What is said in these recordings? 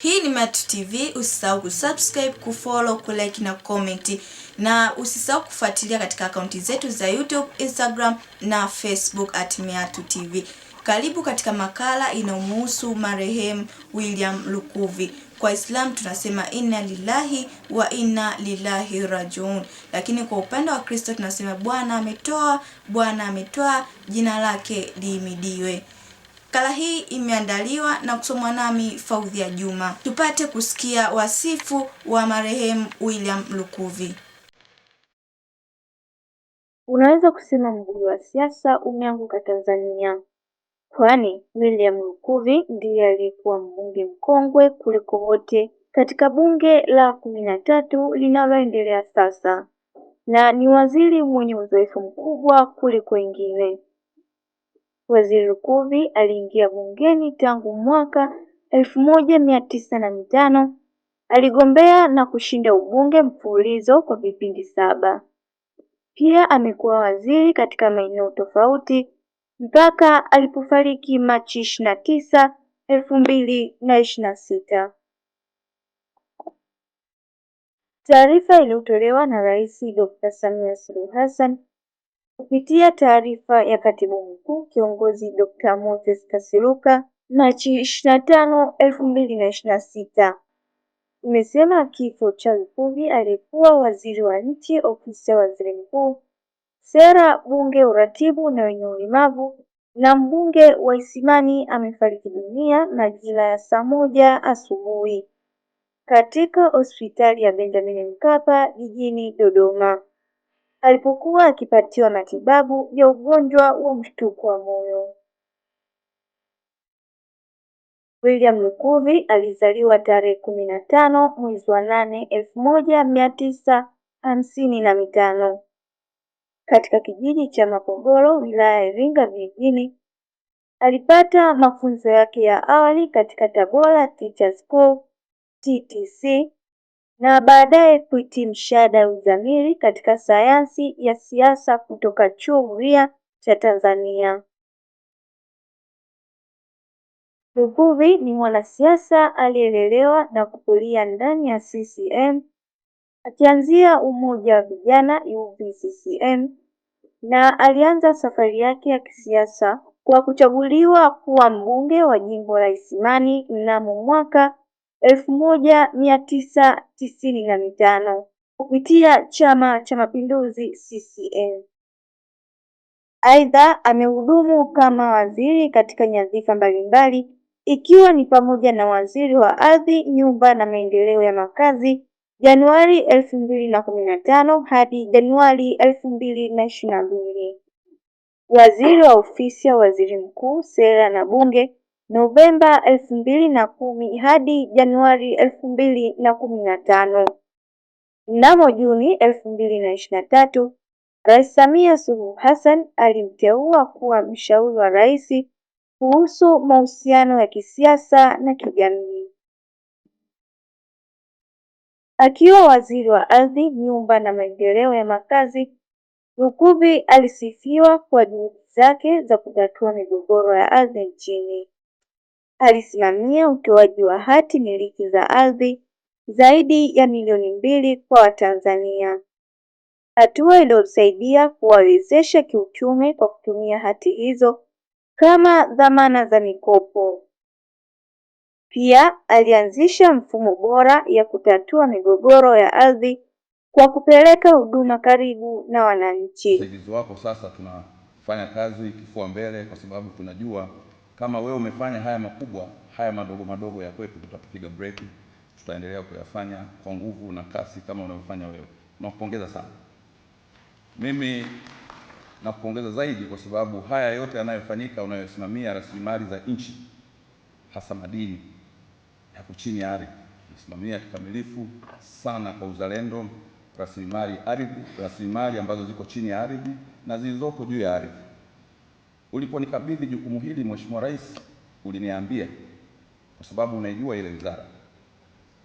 Hii ni Matu TV, usisahau kusubscribe, kufollow, kulike na comment. Na usisahau kufuatilia katika akaunti zetu za YouTube, Instagram na Facebook @Matu TV. Karibu katika makala inayomhusu marehemu William Lukuvi. Kwa Islam tunasema inna lillahi wa inna ilaihi rajiun. Lakini kwa upande wa Kristo tunasema Bwana ametoa, jina lake lihimidiwe. Makala hii imeandaliwa na kusomwa nami Faudhia Juma. Tupate kusikia wasifu wa marehemu William Lukuvi. Unaweza kusema mguu wa siasa umeanguka Tanzania, kwani William Lukuvi ndiye aliyekuwa mbunge mkongwe kuliko wote katika bunge la 13 linaloendelea sasa, na ni waziri mwenye uzoefu mkubwa kuliko wengine. Waziri Lukuvi aliingia bungeni tangu mwaka 1905. Aligombea na kushinda ubunge mfululizo kwa vipindi 7. Pia amekuwa waziri katika maeneo tofauti mpaka alipofariki Machi 29, 2026. Taarifa iliyotolewa na Rais Dr. Samia Suluhu Hassan kupitia taarifa ya Katibu Mkuu Kiongozi Dr. Moses Kasiluka Machi 25, 2026 imesema kifo cha Lukuvi aliyekuwa waziri wa nchi ofisi ya waziri mkuu, sera, bunge, uratibu na wenye ulemavu na mbunge wa Isimani amefariki dunia majira ya saa 1 asubuhi katika hospitali ya Benjamin Mkapa jijini Dodoma alipokuwa akipatiwa matibabu ya ugonjwa wa mshtuko wa moyo. William Lukuvi alizaliwa tarehe 15 mwezi wa 8 1955 katika kijiji cha Makongoro, wilaya ya Iringa vijijini. Alipata mafunzo yake ya awali katika Tabora Teachers School TTC na baadaye kuhitimu shahada ya uzamili katika sayansi ya siasa kutoka Chuo Huria cha Tanzania. Lukuvi ni mwanasiasa aliyelelewa na kukulia ndani ya CCM, akianzia umoja wa vijana UVCCM, na alianza safari yake ya kisiasa kwa kuchaguliwa kuwa mbunge wa jimbo la Isimani mnamo mwaka 1995 kupitia Chama cha Mapinduzi CCM. Aidha, amehudumu kama waziri katika nyadhifa mbalimbali ikiwa ni pamoja na waziri wa ardhi, nyumba na maendeleo ya makazi Januari 2015 hadi Januari 2022. Waziri wa ofisi ya waziri mkuu, sera na bunge Novemba 2010 hadi Januari 2015. Mnamo Juni 2023, Rais Samia Suluhu Hassan alimteua kuwa mshauri wa rais kuhusu mahusiano ya kisiasa na kijamii. Akiwa waziri wa ardhi, nyumba na maendeleo ya makazi, Lukuvi alisifiwa kwa juhudi zake za kutatua migogoro ya ardhi nchini. Alisimamia utoaji wa hati miliki za ardhi zaidi ya milioni 2 kwa Watanzania, hatua iliyosaidia kuwawezesha kiuchumi kwa kutumia hati hizo kama dhamana za mikopo. Pia alianzisha mfumo bora ya kutatua migogoro ya ardhi kwa kupeleka huduma karibu na wananchi. Msaidizi wako sasa tunafanya kazi kifua mbele, kwa sababu tunajua kama wewe umefanya haya makubwa, haya madogo madogo ya kwetu tutapiga break, tutaendelea kuyafanya kwa nguvu na kasi kama unavyofanya wewe. Nakupongeza sana. Mimi nakupongeza zaidi kwa sababu haya yote yanayofanyika, unayosimamia rasilimali za nchi, hasa madini yako chini ya ardhi. Unasimamia kikamilifu sana kwa uzalendo rasilimali ambazo ziko chini ya ardhi na zilizoko juu ya ardhi. Uliponikabidhi jukumu hili, Mheshimiwa Rais, uliniambia, kwa sababu unaijua ile wizara,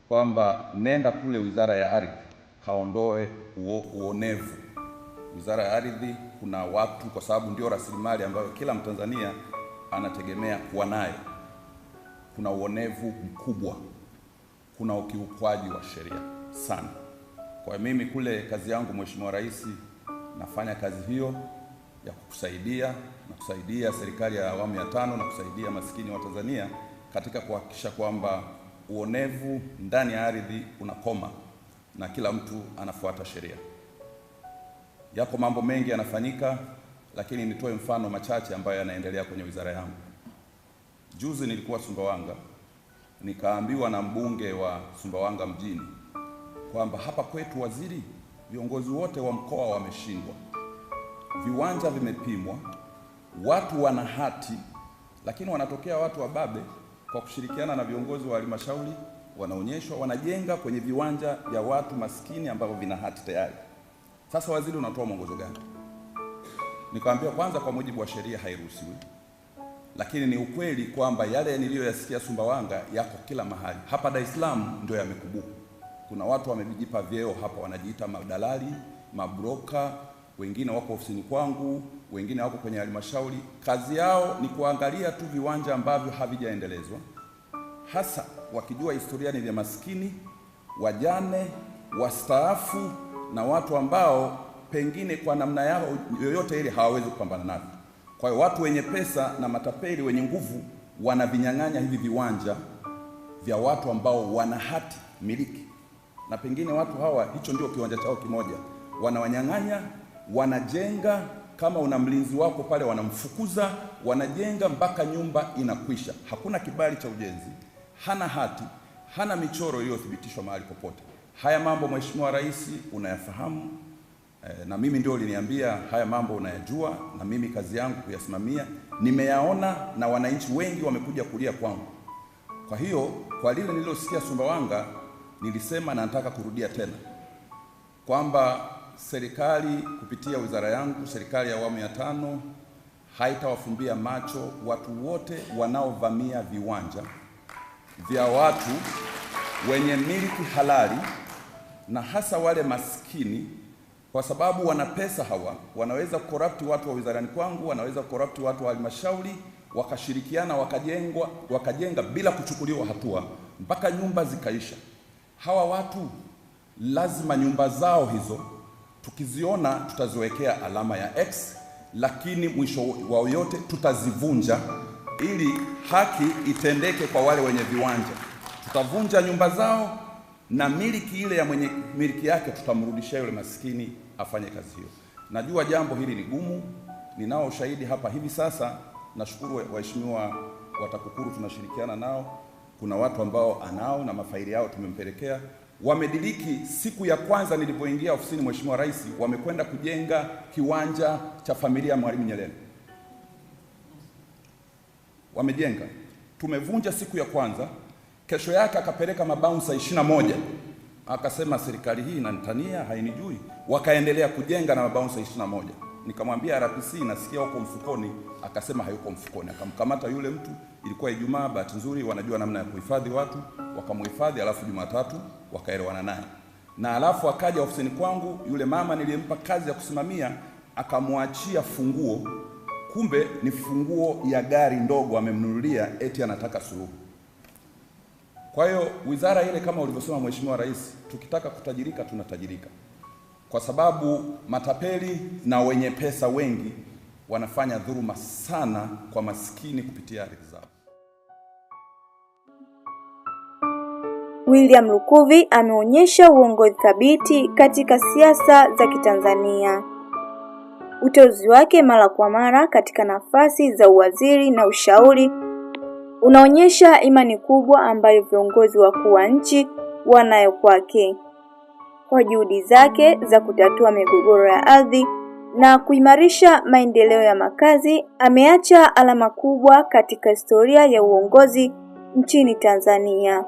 kwamba nenda kule wizara ya ardhi kaondoe uonevu. Wizara ya ardhi kuna watu, kwa sababu ndio rasilimali ambayo kila Mtanzania anategemea kuwa nayo. Kuna uonevu mkubwa. kuna ukiukwaji wa sheria sana. Kwa mimi kule kazi yangu, Mheshimiwa Rais, nafanya kazi hiyo ya kukusaidia na kusaidia serikali ya awamu ya 5 na kusaidia maskini wa Tanzania katika kuhakikisha kwamba uonevu ndani ya ardhi unakoma na kila mtu anafuata sheria. Yako mambo mengi yanafanyika, lakini nitoe mfano machache ambayo yanaendelea kwenye wizara yangu. Juzi nilikuwa Sumbawanga, nikaambiwa na mbunge wa Sumbawanga mjini kwamba hapa kwetu waziri, viongozi wote wa mkoa wameshindwa. Viwanja vimepimwa, watu wana hati, lakini wanatokea watu wa babe kwa kushirikiana na viongozi wa halmashauri, wanaonyeshwa wanajenga kwenye viwanja vya watu maskini ambao vina hati tayari. Sasa waziri, unatoa mwongozo gani? Nikamwambia kwanza, kwa mujibu wa sheria hairuhusiwi, lakini ni ukweli kwamba yale niliyoyasikia Sumbawanga yako kila mahali. Hapa Dar es Salaam ndio yamekubuku. Kuna watu wamejipa vyeo hapa, wanajiita madalali, mabroka, wengine wako ofisini kwangu, wengine wako kwenye halmashauri. Kazi yao ni kuangalia tu viwanja ambavyo havijaendelezwa, hasa wakijua historia ni vya maskini, wajane, wastaafu na watu ambao pengine kwa namna yao yoyote ile hawawezi kupambana navyo. Kwa hiyo watu wenye pesa na matapeli wenye nguvu wanavinyang'anya hivi viwanja vya watu ambao wana hati miliki, na pengine watu hawa hicho ndio kiwanja chao kimoja, wanawanyang'anya, wanajenga. Kama una mlinzi wako pale wanamfukuza, wanajenga mpaka nyumba inakwisha. Hakuna kibali cha ujenzi, hana hati, hana michoro iliyothibitishwa mahali popote. Haya mambo Mheshimiwa Rais unayafahamu, na mimi ndio uliniambia haya mambo unayajua, na mimi kazi yangu kuyasimamia. Nimeyaona na wananchi wengi wamekuja kulia kwangu. Kwa hiyo kwa lile nililosikia Sumbawanga, nilisema na nataka kurudia tena kwamba serikali kupitia wizara yangu, serikali ya awamu ya 5 haitawafumbia macho watu wote wanaovamia viwanja vya watu wenye miliki halali, na hasa wale maskini, kwa sababu wana pesa. Hawa wanaweza corrupt watu wa wizarani kwangu, wanaweza corrupt watu wa halmashauri, wakashirikiana wakajenga bila kuchukuliwa hatua mpaka nyumba zikaisha. Hawa watu lazima nyumba zao hizo tukiziona tutaziwekea alama ya X, lakini mwisho wao yote tutazivunja ili haki itendeke kwa wale wenye viwanja. Tutavunja nyumba zao na miliki ile ya mwenye miliki yake tutamrudishia yule maskini afanye kazi hiyo. Najua jambo hili ni gumu, ninao ushahidi hapa hivi sasa. Nashukuru waheshimiwa wa TAKUKURU tunashirikiana nao. Kuna watu ambao anao na mafaili yao tumempelekea. Wamediriki siku ya kwanza nilipoingia ofisini Mheshimiwa Rais, wamekwenda kujenga kiwanja cha familia ya Mwalimu Nyerere. Wamejenga. Tumevunja siku ya kwanza. Kesho yake akapeleka mabouncer 21. Akasema serikali hii inanitania, hainijui. Wakaendelea kujenga na mabouncer 21. Nikamwambia RPC, nasikia huko mfukoni. Akasema hayuko mfukoni. Akamkamata yule mtu. Ilikuwa Ijumaa, bahati nzuri wanajua namna ya kuhifadhi watu, wakamhifadhi. Alafu Jumatatu wakaelewana naye, na alafu akaja ofisini kwangu. Yule mama nilimpa kazi ya kusimamia akamwachia funguo, kumbe ni funguo ya gari ndogo amemnunulia, eti anataka suluhu. Kwa hiyo wizara ile, kama ulivyosema Mheshimiwa Rais, tukitaka kutajirika tunatajirika, kwa sababu matapeli na wenye pesa wengi wanafanya dhuluma sana kwa maskini kupitia ardhi zao. William Lukuvi ameonyesha uongozi thabiti katika siasa za Kitanzania. Uteuzi wake mara kwa mara katika nafasi za uwaziri na ushauri unaonyesha imani kubwa ambayo viongozi wakuu wa nchi wanayo kwake. Kwa juhudi zake za kutatua migogoro ya ardhi na kuimarisha maendeleo ya makazi, ameacha alama kubwa katika historia ya uongozi nchini Tanzania.